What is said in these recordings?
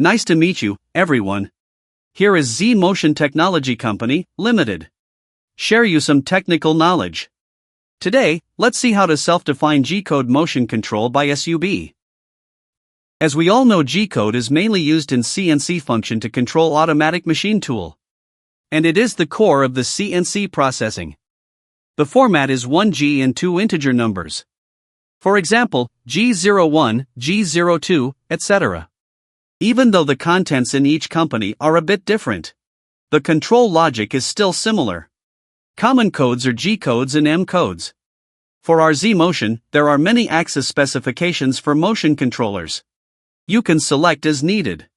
Nice to meet you, everyone. Here is Zmotion Technology Company, Limited. Share you some technical knowledge. Today, let's see how to self-define G-code motion control by GSUB. As we all know, G-code is mainly used in CNC function to control automatic machine tool. And it is the core of the CNC processing. The format is 1G and 2 integer numbers. For example, G01, G02, etc. Even though the contents in each company are a bit different, the control logic is still similar. Common codes are G codes and M codes. For our Zmotion, there are many axis specifications for motion controllers. You can select as needed.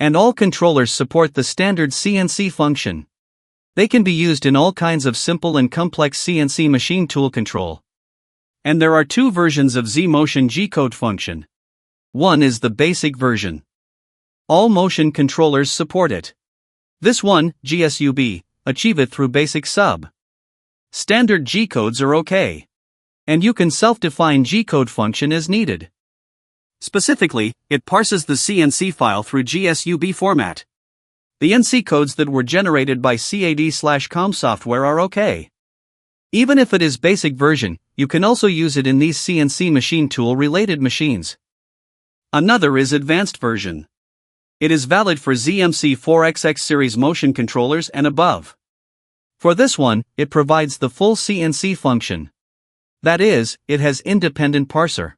And all controllers support the standard CNC function. They can be used in all kinds of simple and complex CNC machine tool control. And there are two versions of Zmotion G-code function. One is the basic version. All motion controllers support it. This one, GSUB, achieve it through basic sub. Standard G-codes are okay. And you can self-define G-code function as needed. Specifically, it parses the CNC file through GSUB format. The NC codes that were generated by CAD/COM software are okay. Even if it is basic version, you can also use it in these CNC machine tool related machines. Another is advanced version. It is valid for ZMC4XX series motion controllers and above. For this one, it provides the full CNC function. That is, it has independent parser.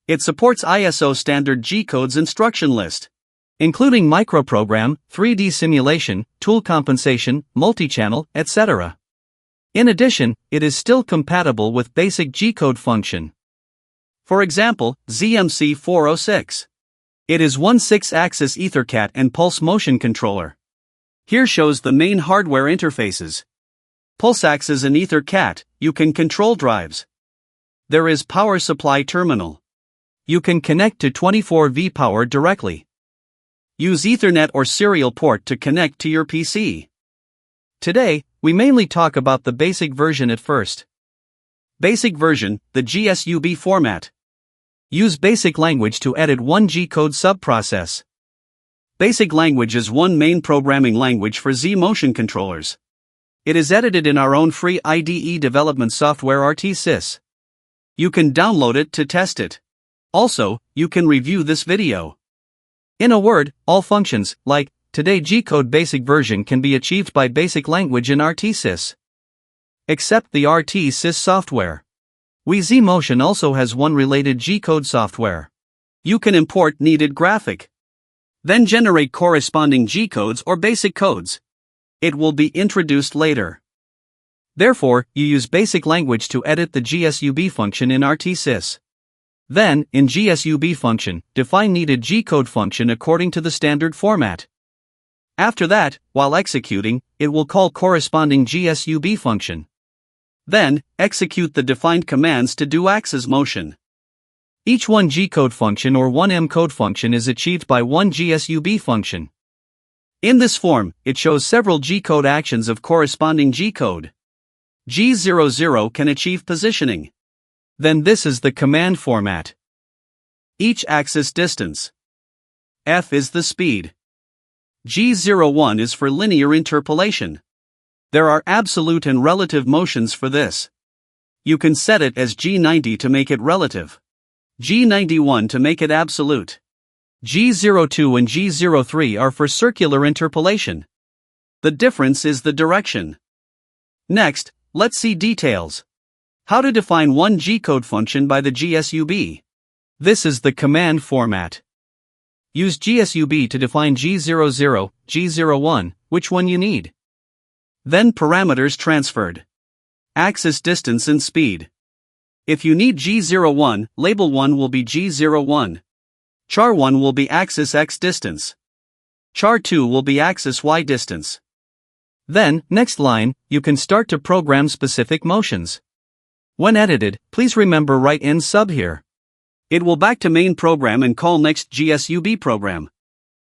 It supports ISO standard G-codes instruction list, including microprogram, 3D simulation, tool compensation, multi-channel, etc. In addition, it is still compatible with basic G-code function. For example, ZMC406. It is 1/6-axis EtherCAT and pulse motion controller. Here shows the main hardware interfaces. Pulse axis and EtherCAT, you can control drives. There is power supply terminal. You can connect to 24V power directly. Use Ethernet or serial port to connect to your PC. Today, we mainly talk about the basic version at first. Basic version, the GSUB format. Use basic language to edit one G-code subprocess. Basic language is one main programming language for Zmotion controllers. It is edited in our own free IDE development software RTSys. You can download it to test it. Also, you can review this video. In a word, all functions, like today G-code basic version, can be achieved by basic language in RTSys. Except the RTSys software. Zmotion also has one related G-code software. You can import needed graphic. Then generate corresponding G-codes or basic codes. It will be introduced later. Therefore, you use basic language to edit the GSUB function in RTSys. Then, in GSUB function, define needed G-code function according to the standard format. After that, while executing, it will call corresponding GSUB function. Then, execute the defined commands to do axis motion. Each one G-code function or one M-code function is achieved by one GSUB function. In this form, it shows several G-code actions of corresponding G-code. G00 can achieve positioning. Then this is the command format. Each axis distance. F is the speed. G01 is for linear interpolation. There are absolute and relative motions for this. You can set it as G90 to make it relative. G91 to make it absolute. G02 and G03 are for circular interpolation. The difference is the direction. Next, let's see details. How to define one G-code function by the GSUB. This is the command format. Use GSUB to define G00, G01, which one you need. Then parameters transferred. Axis distance and speed. If you need G01, label 1 will be G01. Char 1 will be axis X distance. Char 2 will be axis Y distance. Then, next line, you can start to program specific motions. When edited, please remember write in sub here. It will back to main program and call next GSUB program.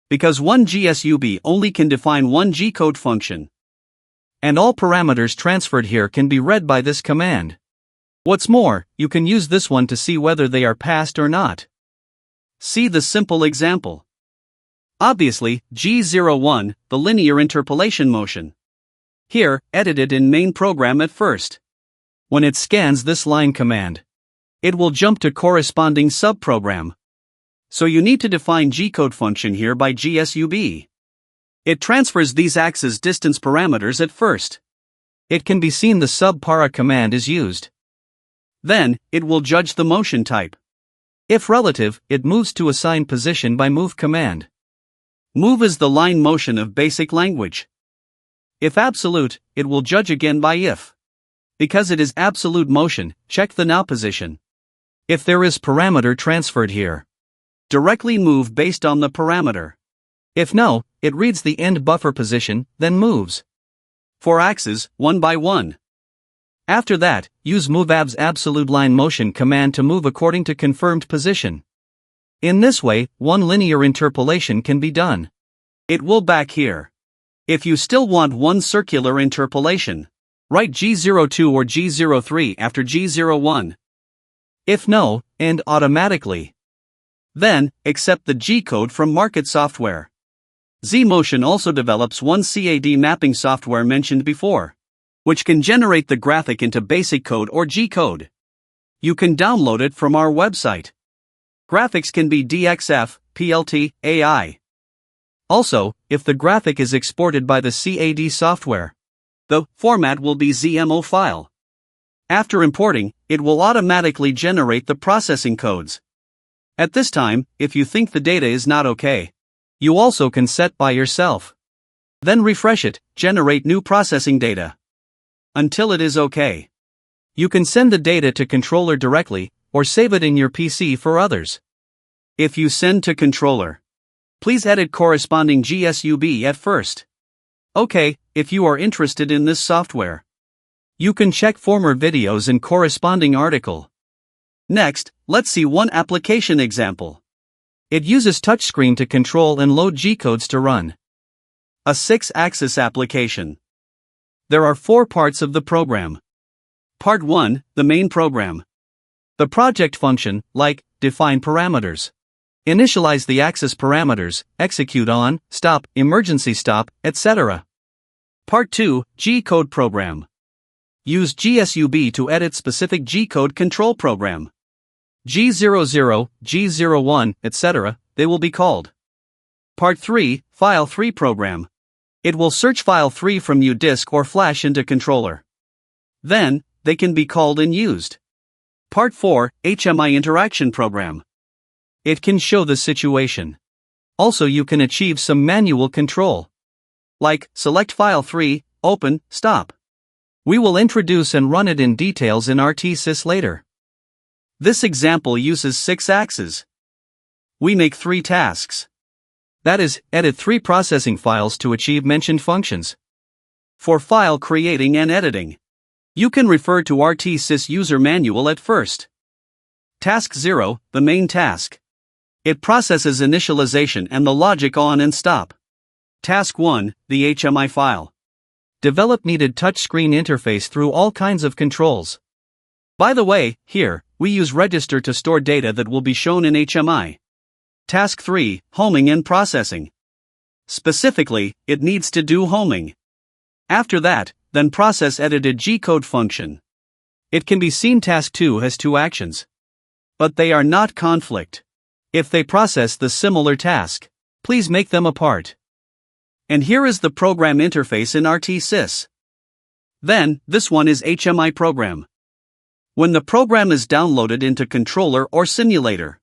Because one GSUB only can define one G-code function. And all parameters transferred here can be read by this command. What's more, you can use this one to see whether they are passed or not. See the simple example. Obviously, G01, the linear interpolation motion. Here, edited in main program at first. When it scans this line command, it will jump to corresponding subprogram. So you need to define G-code function here by GSUB. It transfers these axis distance parameters at first. It can be seen the subpara command is used. Then, it will judge the motion type. If relative, it moves to assign position by move command. Move is the line motion of basic language. If absolute, it will judge again by if. Because it is absolute motion, check the now position. If there is parameter transferred here, directly move based on the parameter. If no, it reads the end buffer position, then moves. For axes, one by one. After that, use moveAbs absolute line motion command to move according to confirmed position. In this way, one linear interpolation can be done. It will back here. If you still want one circular interpolation, write G02 or G03 after G01. If no, end automatically. Then, accept the G-code from market software. Zmotion also develops one CAD mapping software mentioned before, which can generate the graphic into basic code or G-code. You can download it from our website. Graphics can be DXF, PLT, AI. Also, if the graphic is exported by the CAD software, the format will be ZMO file. After importing, it will automatically generate the processing codes. At this time, if you think the data is not okay, you also can set by yourself. Then refresh it, generate new processing data. Until it is okay. You can send the data to controller directly, or save it in your PC for others. If you send to controller, please edit corresponding GSUB at first. Okay, if you are interested in this software, you can check former videos and corresponding article. Next, let's see one application example. It uses touchscreen to control and load G-codes to run. A 6-axis application. There are 4 parts of the program. Part 1, the main program. The project function, like, define parameters. Initialize the axis parameters, execute on, stop, emergency stop, etc. Part 2, G-code program. Use GSUB to edit specific G-code control program. G00, G01, etc., they will be called. Part 3, File 3 program. It will search File 3 from U-disk or flash into controller. Then, they can be called and used. Part 4, HMI interaction program. It can show the situation. Also you can achieve some manual control. Like, select File 3, open, stop. We will introduce and run it in details in RTSys later. This example uses 6 axes. We make 3 tasks. That is, edit 3 processing files to achieve mentioned functions. For file creating and editing, you can refer to RTSys user manual at first. Task 0, the main task. It processes initialization and the logic on and stop. Task 1, the HMI file. Develop needed touchscreen interface through all kinds of controls. By the way, here, we use register to store data that will be shown in HMI. Task 3, homing and processing. Specifically, it needs to do homing. After that, then process edited G-code function. It can be seen task 2 has 2 actions. But they are not conflict. If they process the similar task, please make them apart. And here is the program interface in RTSys. Then, this one is HMI program. When the program is downloaded into controller or simulator,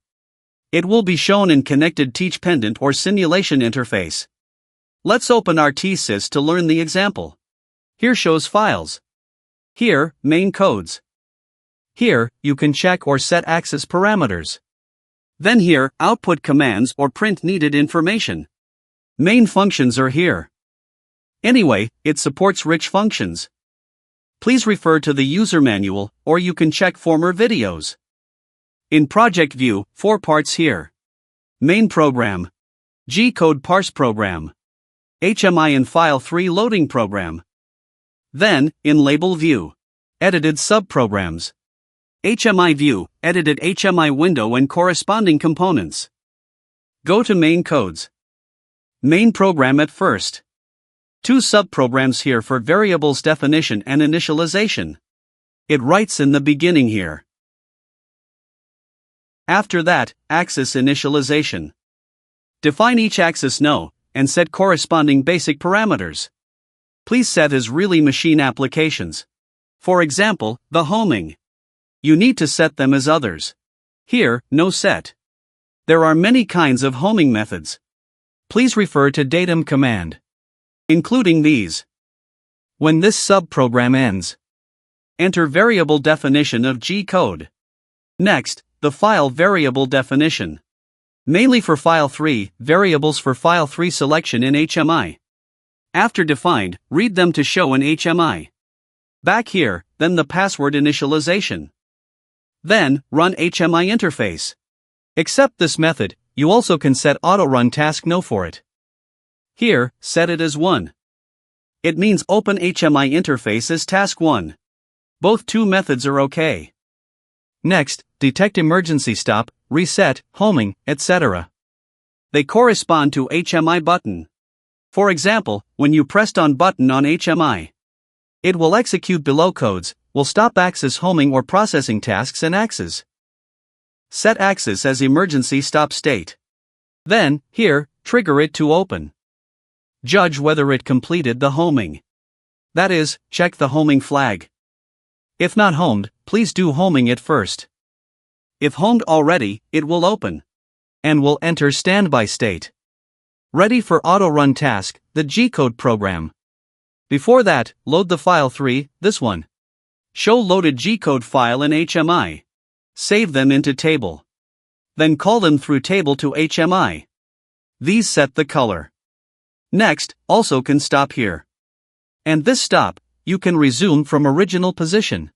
it will be shown in connected teach pendant or simulation interface. Let's open RTSys to learn the example. Here shows files. Here, main codes. Here, you can check or set axis parameters. Then here, output commands or print needed information. Main functions are here. Anyway, it supports rich functions. Please refer to the user manual, or you can check former videos. In project view, 4 parts here. Main program. G-code parse program. HMI and file 3 loading program. Then, in label view, edited subprograms. HMI view, edited HMI window and corresponding components. Go to main codes. Main program at first. 2 subprograms here for variables definition and initialization. It writes in the beginning here. After that, axis initialization. Define each axis no, and set corresponding basic parameters. Please set as really machine applications. For example, the homing. You need to set them as others. Here, no set. There are many kinds of homing methods. Please refer to datum command, including these. When this subprogram ends, enter variable definition of G code. Next, the file variable definition. Mainly for file 3, variables for file 3 selection in HMI. After defined, read them to show in HMI. Back here, then the password initialization. Then, run HMI interface. Except this method, you also can set auto-run task no for it. Here, set it as 1. It means open HMI interface as task 1. Both 2 methods are okay. Next, detect emergency stop, reset, homing, etc. They correspond to HMI button. For example, when you pressed on button on HMI, it will execute below codes, will stop axis homing or processing tasks and axis. Set axis as emergency stop state. Then, here, trigger it to open. Judge whether it completed the homing. That is, check the homing flag. If not homed, please do homing it first. If homed already, it will open. And will enter standby state. Ready for auto-run task, the G-code program. Before that, load the file 3, this one. Show loaded G-code file in HMI. Save them into table. Then call them through table to HMI. These set the color. Next, also can stop here. And this stop, you can resume from original position.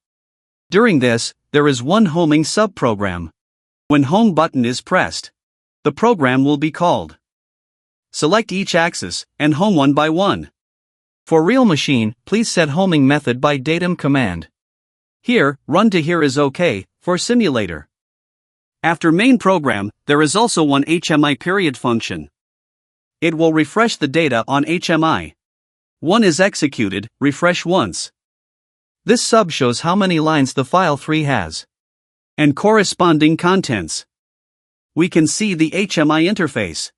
During this, there is one homing subprogram. When home button is pressed, the program will be called. Select each axis, and home one by one. For real machine, please set homing method by datum command. Here, run to here is okay, for simulator. After main program, there is also one HMI period function. It will refresh the data on HMI. One is executed, refresh once. This sub shows how many lines the file 3 has. And corresponding contents. We can see the HMI interface.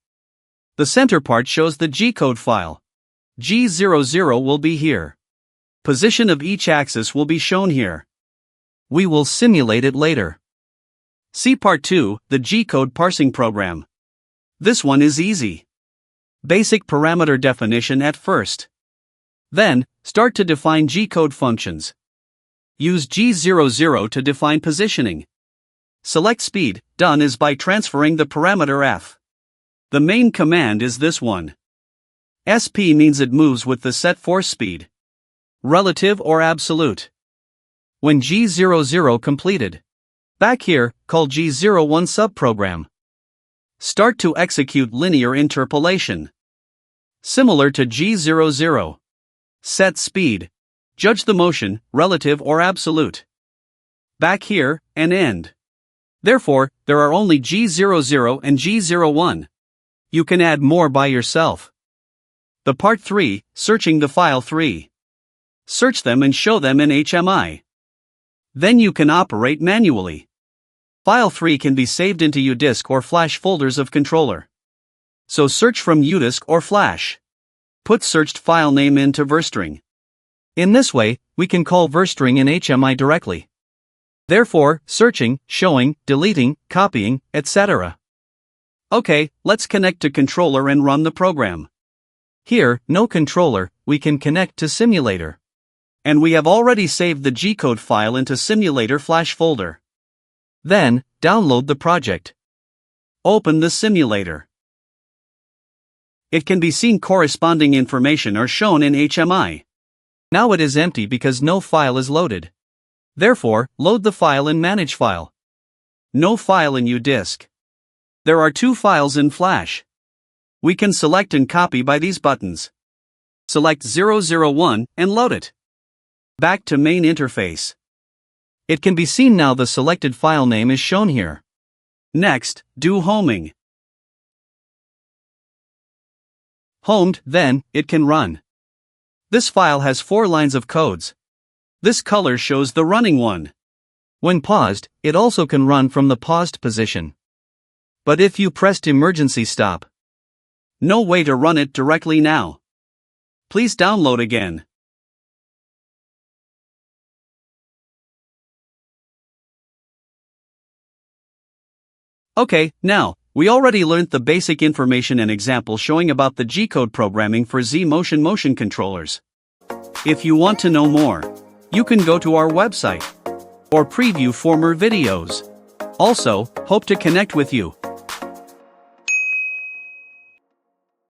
The center part shows the G-code file. G00 will be here. Position of each axis will be shown here. We will simulate it later. See part 2, the G-code parsing program. This one is easy. Basic parameter definition at first. Then, start to define G-code functions. Use G00 to define positioning. Select speed, done is by transferring the parameter f. The main command is this one. SP means it moves with the set force speed. Relative or absolute. When G00 completed. Back here, call G01 subprogram. Start to execute linear interpolation. Similar to G00. Set speed. Judge the motion, relative or absolute. Back here, and end. Therefore, there are only G00 and G01. You can add more by yourself. The part 3, searching the file 3. Search them and show them in HMI. Then you can operate manually. File 3 can be saved into UDisk or flash folders of controller. So search from UDisk or flash. Put searched file name into VerString. In this way, we can call VerString in HMI directly. Therefore, searching, showing, deleting, copying, etc. Okay, let's connect to controller and run the program. Here, no controller, we can connect to simulator. And we have already saved the G-code file into simulator flash folder. Then, download the project. Open the simulator. It can be seen corresponding information are shown in HMI. Now it is empty because no file is loaded. Therefore, load the file in Manage File. No file in UDisk. There are 2 files in Flash. We can select and copy by these buttons. Select 001 and load it. Back to main interface. It can be seen now the selected file name is shown here. Next, do homing. Homed, then, it can run. This file has 4 lines of codes. This color shows the running one. When paused, it also can run from the paused position. But if you pressed emergency stop, no way to run it directly now. Please download again. Okay, now, we already learned the basic information and example showing about the G-code programming for Zmotion motion controllers. If you want to know more, you can go to our website or preview former videos. Also, hope to connect with you.